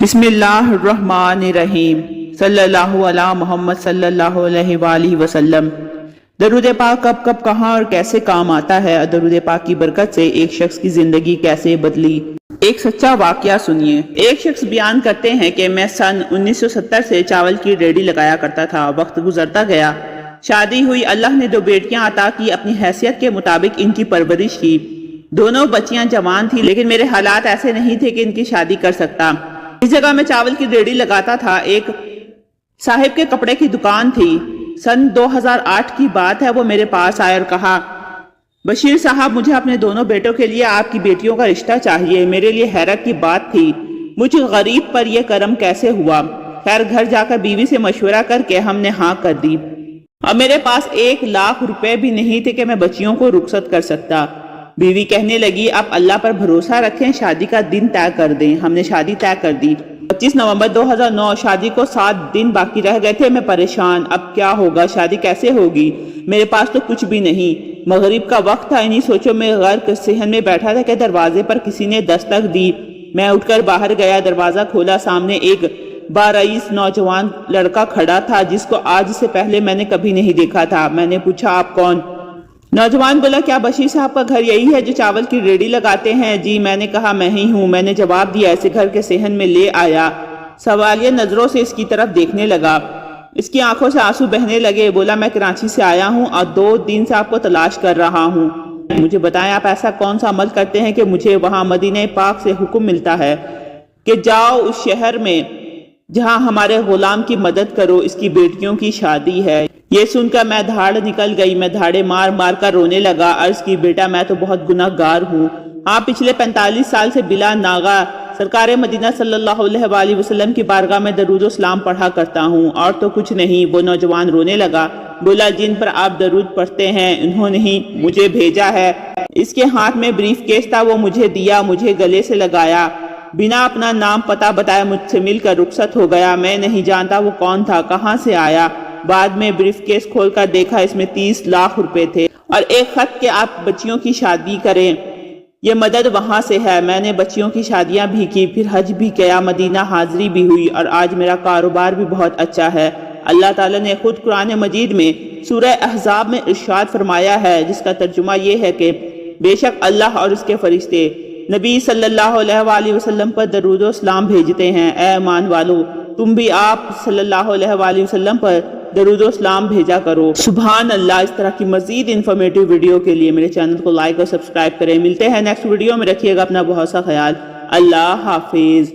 بسم اللہ الرحمن الرحیم صلی اللہ علی محمد صلی اللہ علیہ وآلہ وسلم۔ درود پاک کب کب کہاں اور کیسے کام آتا ہے، درود پاک کی برکت سے ایک شخص کی زندگی کیسے بدلی۔ ایک سچا واقعہ سنیے۔ ایک شخص بیان کرتے ہیں کہ میں سن 1970 سے چاول کی ریڑھی لگایا کرتا تھا۔ وقت گزرتا گیا، شادی ہوئی، اللہ نے 2 بیٹیاں عطا کی، اپنی حیثیت کے مطابق ان کی پرورش کی۔ دونوں بچیاں جوان تھیں، لیکن میرے حالات ایسے نہیں تھے کہ ان کی شادی کر سکتا۔ اس جگہ میں چاول کی ریڑھی لگاتا تھا۔ ایک صاحب کے کپڑے کی دکان تھی۔ سن 2008 کی بات ہے۔ وہ میرے پاس آئے اور کہا، بشیر صاحب، مجھے اپنے دونوں بیٹوں کے لیے آپ کی بیٹیوں کا رشتہ چاہیے۔ میرے لیے حیرت کی بات تھی، مجھ غریب پر یہ کرم کیسے ہوا۔ خیر، گھر جا کر بیوی سے مشورہ کر کے ہم نے ہاں کر دی۔ اب میرے پاس 1 لاکھ روپے بھی نہیں تھے کہ میں بچیوں کو رخصت کر سکتا۔ بیوی کہنے لگی، آپ اللہ پر بھروسہ رکھیں، شادی کا دن طے کر دیں۔ ہم نے شادی طے کر دی۔ 25 نومبر 2009، شادی کو 7 دن باقی رہ گئے تھے۔ میں پریشان، اب کیا ہوگا، شادی کیسے ہوگی، میرے پاس تو کچھ بھی نہیں۔ مغرب کا وقت تھا، انہی سوچوں میں غرق صحن میں بیٹھا تھا کہ دروازے پر کسی نے دستک دی۔ میں اٹھ کر باہر گیا، دروازہ کھولا، سامنے ایک بارئیس نوجوان لڑکا کھڑا تھا جس کو آج سے پہلے میں نے کبھی نہیں دیکھا تھا۔ میں نے پوچھا، آپ کون؟ نوجوان بولا، کیا بشیر صاحب کا گھر یہی ہے جو چاول کی ریڑھی لگاتے ہیں؟ جی، میں نے کہا، میں ہی ہوں۔ میں نے جواب دیا، اسے گھر کے صحن میں لے آیا۔ سوالیہ نظروں سے اس کی طرف دیکھنے لگا، اس کی آنکھوں سے آنسو بہنے لگے۔ بولا، میں کراچی سے آیا ہوں اور 2 دن سے آپ کو تلاش کر رہا ہوں۔ مجھے بتائیں، آپ ایسا کون سا عمل کرتے ہیں کہ مجھے وہاں مدینہ پاک سے حکم ملتا ہے کہ جاؤ اس شہر میں جہاں ہمارے غلام کی مدد کرو، اس کی بیٹیوں کی شادی ہے۔ یہ سن کر میں دھاڑ نکل گئی۔ میں دھاڑے مار مار کر رونے لگا۔ عرض کی، بیٹا، میں تو بہت گناہ گار ہوں۔ ہاں، پچھلے 45 سال سے بلا ناغہ سرکار مدینہ صلی اللہ علیہ وآلہ وسلم کی بارگاہ میں درود و سلام پڑھا کرتا ہوں، اور تو کچھ نہیں۔ وہ نوجوان رونے لگا، بولا، جن پر آپ درود پڑھتے ہیں انہوں نے ہی مجھے بھیجا ہے۔ اس کے ہاتھ میں بریف کیس تھا، وہ مجھے دیا، مجھے گلے سے لگایا، بنا اپنا نام پتہ بتائے مجھ سے مل کر رخصت ہو گیا۔ میں نہیں جانتا وہ کون تھا، کہاں سے آیا۔ بعد میں بریف کیس کھول کر دیکھا، اس میں 30 لاکھ روپے تھے اور ایک خط کہ آپ بچیوں کی شادی کریں، یہ مدد وہاں سے ہے۔ میں نے بچیوں کی شادیاں بھی کی، پھر حج بھی کیا، مدینہ حاضری بھی ہوئی، اور آج میرا کاروبار بھی بہت اچھا ہے۔ اللہ تعالیٰ نے خود قرآن مجید میں سورہ احزاب میں ارشاد فرمایا ہے، جس کا ترجمہ یہ ہے کہ بے شک اللہ اور اس کے فرشتے نبی صلی اللہ علیہ وآلہ وسلم پر درود و سلام بھیجتے ہیں۔ اے ایمان والو، تم بھی آپ صلی اللہ علیہ وآلہ وسلم پر درود و سلام بھیجا کرو۔ سبحان اللہ۔ اس طرح کی مزید انفارمیٹیو ویڈیو کے لیے میرے چینل کو لائک اور سبسکرائب کریں۔ ملتے ہیں نیکسٹ ویڈیو میں، رکھیے گا اپنا بہت سا خیال۔ اللہ حافظ۔